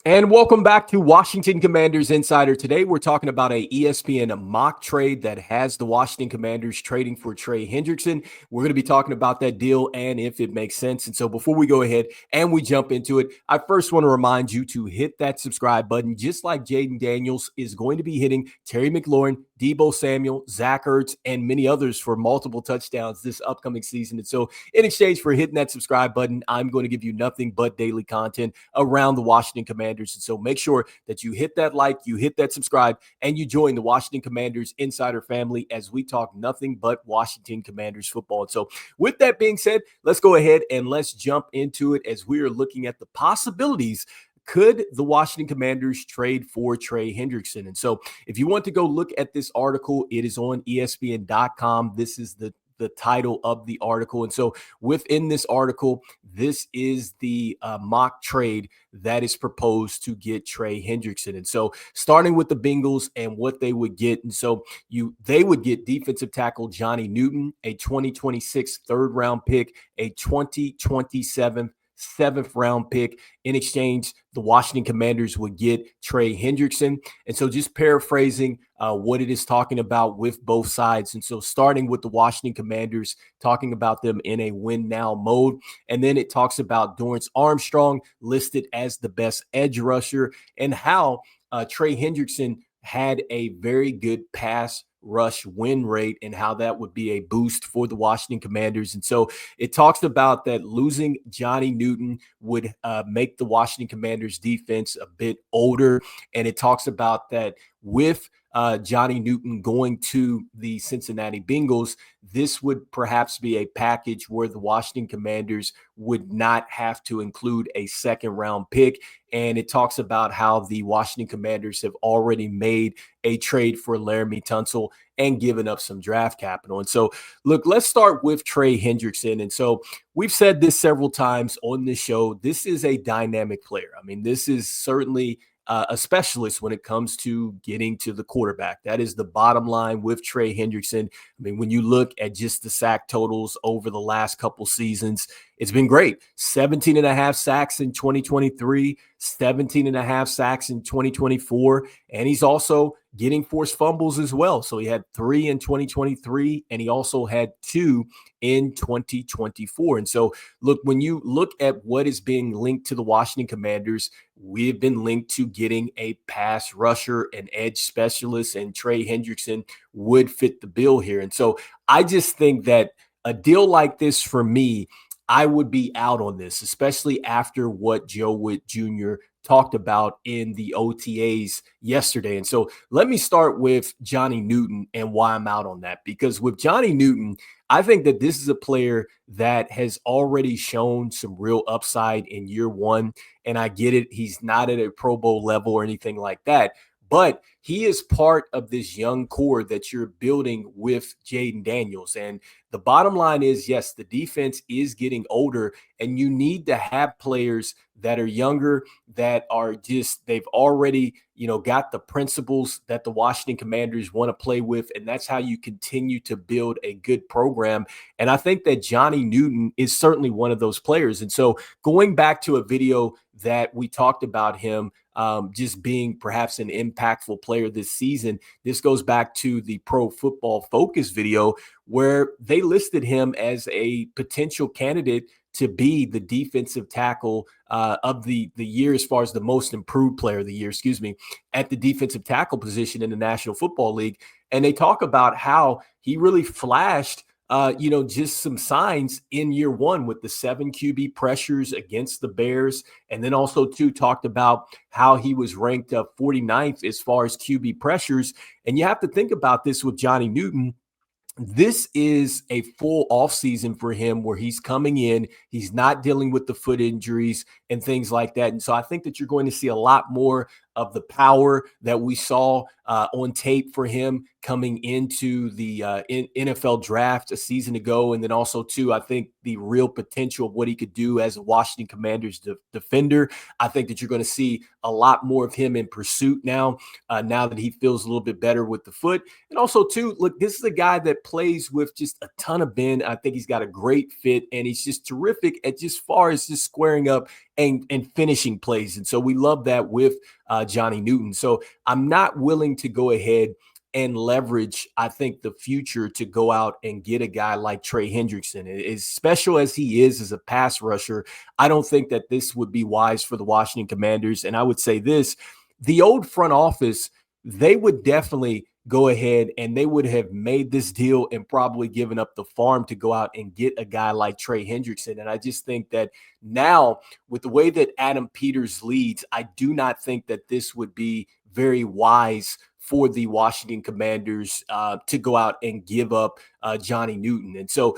And welcome back to Washington Commanders Insider. Today, we're talking about a ESPN mock trade that has the Washington Commanders trading for Trey Hendrickson. We're going to be talking about that deal and if it makes sense. And so before we go ahead and we jump into it, I first want to remind you to hit that subscribe button, just like Jaden Daniels is going to be hitting Terry McLaurin, Deebo Samuel, Zach Ertz, and many others for multiple touchdowns this upcoming season. And so in exchange for hitting that subscribe button, I'm going to give you nothing but daily content around the Washington Commanders. And so make sure that you hit that like, you hit that subscribe, and you join the Washington Commanders Insider family as we talk nothing but Washington Commanders football. And so with that being said, let's go ahead and let's jump into it as we are looking at the possibilities. Could the Washington Commanders trade for Trey Hendrickson? And so if you want to go look at this article, it is on ESPN.com. This is the title of the article. And so within this article, this is the mock trade that is proposed to get Trey Hendrickson. And so starting with the Bengals and what they would get. And so they would get defensive tackle Johnny Newton, a 2026 third round pick, a 2027 seventh round pick. In exchange, the Washington Commanders would get Trey Hendrickson. And so just paraphrasing what it is talking about with both sides. And so starting with the Washington Commanders, talking about them in a win now mode. And then it talks about Dorrance Armstrong listed as the best edge rusher and how Trey Hendrickson had a very good pass rush win rate and how that would be a boost for the Washington Commanders. And so it talks about that losing Johnny Newton would make the Washington Commanders defense a bit older. And it talks about that with Johnny Newton going to the Cincinnati Bengals, this would perhaps be a package where the Washington Commanders would not have to include a second round pick. And it talks about how the Washington Commanders have already made a trade for Laramie Tunsil and given up some draft capital. And so, look, let's start with Trey Hendrickson. And so we've said this several times on this show. This is a dynamic player. I mean, this is certainly a specialist when it comes to getting to the quarterback. That is the bottom line with Trey Hendrickson. I mean, when you look at just the sack totals over the last couple seasons, it's been great. 17 and a half sacks in 2023, 17 and a half sacks in 2024. And he's also getting forced fumbles as well. So he had 3 in 2023, and he also had 2 in 2024. And so, look, when you look at what is being linked to the Washington Commanders, we've been linked to getting a pass rusher, an edge specialist, and Trey Hendrickson would fit the bill here. And so I just think that a deal like this for me, I would be out on this, especially after what Joe Witt Jr. talked about in the OTAs yesterday. And so let me start with Johnny Newton and why I'm out on that. Because with Johnny Newton, I think that this is a player that has already shown some real upside in year one. And I get it. He's not at a Pro Bowl level or anything like that. But he is part of this young core that you're building with Jaden Daniels. And the bottom line is, yes, the defense is getting older, and you need to have players that are younger, that are just, they've already, got the principles that the Washington Commanders want to play with. And that's how you continue to build a good program. And I think that Johnny Newton is certainly one of those players. And so going back to a video that we talked about him just being perhaps an impactful player this season, this goes back to the Pro Football Focus video where they listed him as a potential candidate to be the defensive tackle of the year, as far as the most improved player of the year, at the defensive tackle position in the National Football League. And they talk about how he really flashed just some signs in year one with the 7 QB pressures against the Bears. And then also, too, talked about how he was ranked 49th as far as QB pressures. And you have to think about this with Johnny Newton. This is a full offseason for him where he's coming in. He's not dealing with the foot injuries and things like that. And so I think that you're going to see a lot more of the power that we saw on tape for him coming into the NFL draft a season ago. And then also, too, I think the real potential of what he could do as a Washington Commanders defender. I think that you're going to see a lot more of him in pursuit now, now that he feels a little bit better with the foot. And also, too, look, this is a guy that plays with just a ton of bend. I think he's got a great fit, and he's just terrific at just far as just squaring up and finishing plays. And so we love that with Johnny Newton. So I'm not willing to go ahead and leverage, I think, the future to go out and get a guy like Trey Hendrickson. As special as he is as a pass rusher, I don't think that this would be wise for the Washington Commanders. And I would say this, the old front office, they would definitely go ahead and they would have made this deal and probably given up the farm to go out and get a guy like Trey Hendrickson. And I just think that now, with the way that Adam Peters leads, I do not think that this would be very wise for the Washington Commanders to go out and give up Johnny Newton. And so,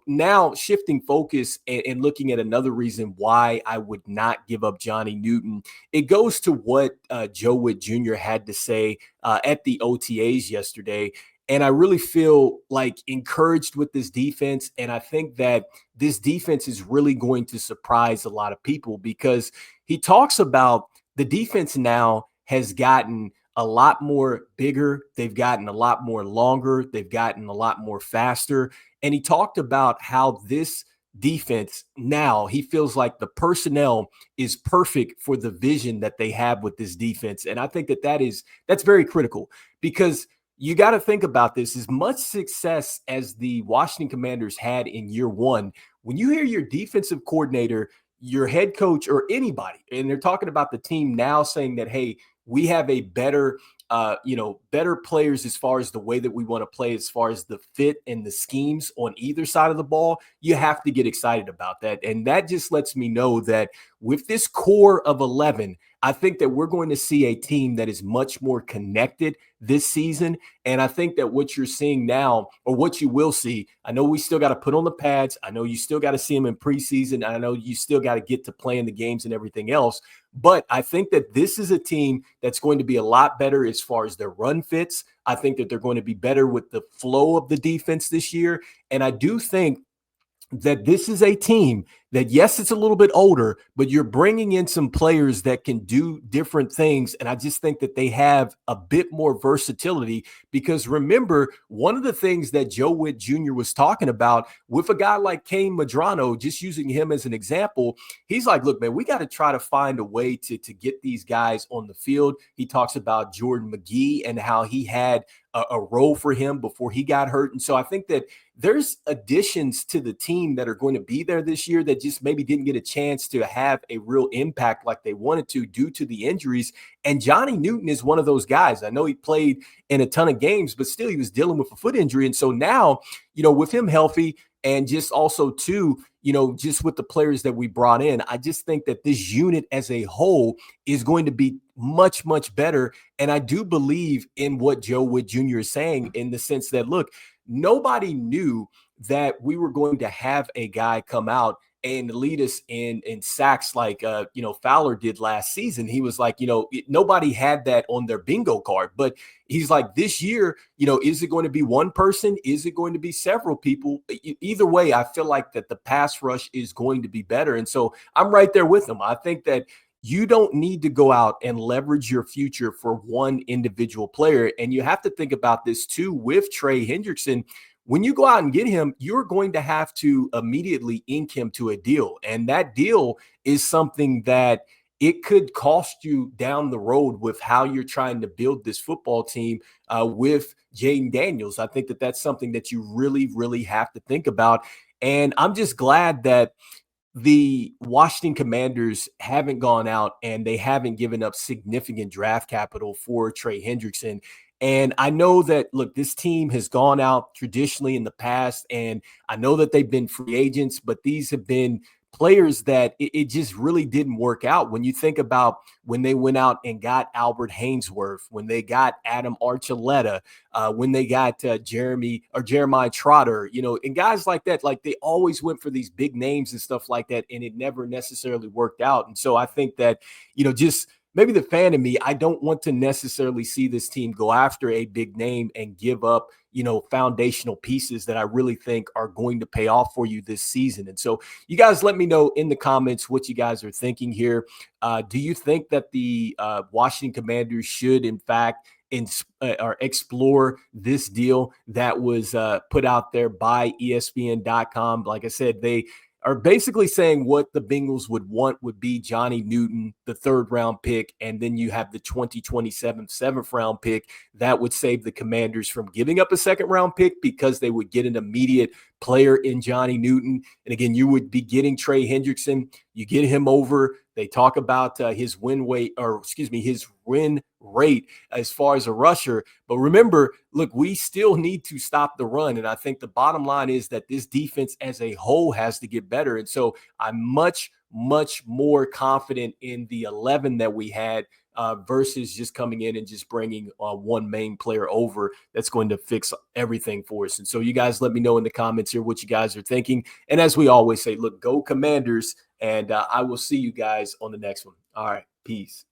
now shifting focus and looking at another reason why I would not give up Johnny Newton, it goes to what Joe Witt Jr. had to say at the OTAs yesterday. And I really feel like encouraged with this defense. And I think that this defense is really going to surprise a lot of people, because he talks about the defense now has gotten a lot more bigger. They've gotten a lot more longer. They've gotten a lot more faster. And he talked about how this defense now, he feels like the personnel is perfect for the vision that they have with this defense. And I think that that's very critical, because you got to think about this. As much success as the Washington Commanders had in year one, when you hear your defensive coordinator, your head coach, or anybody, and they're talking about the team now saying that, hey, we have a better players as far as the way that we want to play, as far as the fit and the schemes on either side of the ball, you have to get excited about that. And that just lets me know that with this core of 11, I think that we're going to see a team that is much more connected this season. And I think that what you're seeing now, or what you will see, I know we still got to put on the pads. I know you still got to see them in preseason. I know you still got to get to playing the games and everything else. But I think that this is a team that's going to be a lot better as far as their run fits. I think that they're going to be better with the flow of the defense this year. And I do think that this is a team that, yes, it's a little bit older, but you're bringing in some players that can do different things. And I just think that they have a bit more versatility, because remember, one of the things that Joe Witt Jr. was talking about with a guy like Kane Madrano, just using him as an example, he's like, look, man, we got to try to find a way to get these guys on the field. He talks about Jordan McGee and how he had a role for him before he got hurt. And so I think that there's additions to the team that are going to be there this year that just maybe didn't get a chance to have a real impact like they wanted to due to the injuries. And Johnny Newton is one of those guys. I know he played in a ton of games, but still he was dealing with a foot injury. And so now, with him healthy, and just also too, just with the players that we brought in, I just think that this unit as a whole is going to be much, much better. And I do believe in what Joe Witt Jr. is saying, in the sense that, look, nobody knew that we were going to have a guy come out and lead us in sacks like Fowler did last season. He was like, nobody had that on their bingo card. But he's like, this year, is it going to be one person? Is it going to be several people? Either way, I feel like that the pass rush is going to be better. And so I'm right there with him. I think that you don't need to go out and leverage your future for one individual player. And you have to think about this too with Trey Hendrickson. When you go out and get him, you're going to have to immediately ink him to a deal. And that deal is something that it could cost you down the road with how you're trying to build this football team with Jaden Daniels. I think that that's something that you really, really have to think about. And I'm just glad that the Washington Commanders haven't gone out and they haven't given up significant draft capital for Trey Hendrickson. And I know that, look, this team has gone out traditionally in the past, and I know that they've been free agents, but these have been players that it just really didn't work out. When you think about when they went out and got Albert Hainsworth, when they got Adam Archuleta, when they got Jeremiah Trotter, and guys like that, like they always went for these big names and stuff like that, and it never necessarily worked out. And so I think that, just maybe the fan in me, I don't want to necessarily see this team go after a big name and give up, foundational pieces that I really think are going to pay off for you this season. And so you guys let me know in the comments what you guys are thinking here. Do you think that the Washington Commanders should, in fact, or explore this deal that was put out there by ESPN.com? Like I said, they are basically saying what the Bengals would want would be Johnny Newton, the 3rd-round pick, and then you have the 2027 7th-round pick. That would save the Commanders from giving up a 2nd-round pick because they would get an immediate player in Johnny Newton. And again, you would be getting Trey Hendrickson. You get him over. They talk about his win rate as far as a rusher. But remember, look, we still need to stop the run. And I think the bottom line is that this defense as a whole has to get better. And so I'm much more confident in the 11 that we had versus just coming in and just bringing one main player over that's going to fix everything for us. And so you guys let me know in the comments here what you guys are thinking. And as we always say, look, go Commanders, and I will see you guys on the next one. All right, peace.